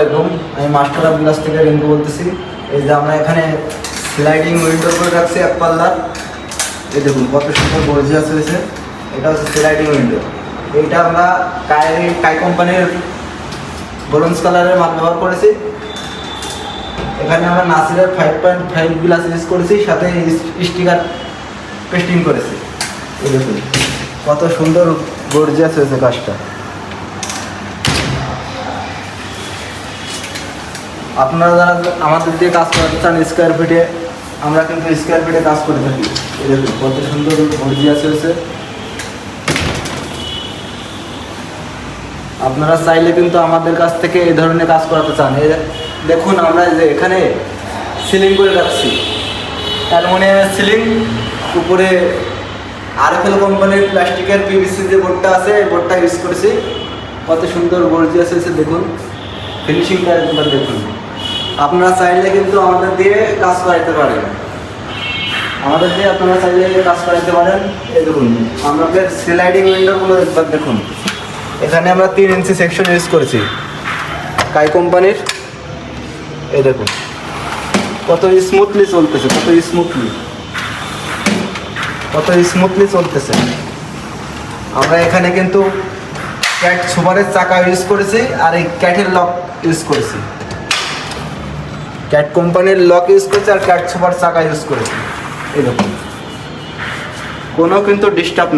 আলাইকুম, আমি master of glass থেকে রিঙ্কু বলতেছি। এই যে আমরা এখানে স্লাইডিং উইন্ডো করে রাখছি এক পাল্লার। এই দেখুন কত সুন্দর গর্জিয়াস হয়েছে। এটা হচ্ছে স্লাইডিং উইন্ডো। এইটা আমরা কাই কোম্পানির ব্রোঞ্জ কালারের মাল ব্যবহার করেছি। এখানে আমরা নাসিরের 5.5 গ্লাস ইউজ করেছি, সাথে স্টিকার পেস্টিং করেছি। এই দেখুন কত সুন্দর গর্জিয়াস হয়েছে কাজটা। আপনারা যারা আমাদের দিয়ে কাজ করাতে চান স্কোয়ার ফিটে, আমরা কিন্তু স্কোয়ার ফিটে কাজ করে থাকি। এই দেখুন কত সুন্দর গর্জিয়াস হয়েছে। আপনারা চাইলে কিন্তু আমাদের কাছ থেকে এই ধরনের কাজ করাতে চান। এই দেখুন আমরা যে এখানে সিলিং করে রাখছি, অ্যালুমিনিয়ামের সিলিং, উপরে আরএফএল কোম্পানির প্লাস্টিকের পিভিসি যে বোর্ডটা আছে, এই বোর্ডটা ইউজ করেছি। কত সুন্দর গর্জিয়াস হয়েছে দেখুন, ফিনিশিংটা একবার দেখুন। আপনারা চাইলে কিন্তু আমাদের দিয়ে কাজ করাইতে পারেন, আমাদের দিয়ে আপনারা চাইলে কাজ করাইতে পারেন। এই দেখুন আমাদের স্লাইডিং উইন্ডোগুলো একবার দেখুন। এখানে আমরা 3 ইঞ্চি সেকশন ইউজ করেছি কাই কোম্পানির। এই দেখুন কত স্মুথলি চলতেছে, কত স্মুথলি চলতেছে। আমরা এখানে কিন্তু ক্যাট সুপারের চাকা ইউজ করেছি, আর এই ক্যাটের লক ইউজ করেছি। ক্যাট কোম্পানির লক ইউজ করেছি আর ক্যাট সুপার চাকা ইউজ করেছি। এই দেখুন কোনো কিন্তু ডিস্টার্ব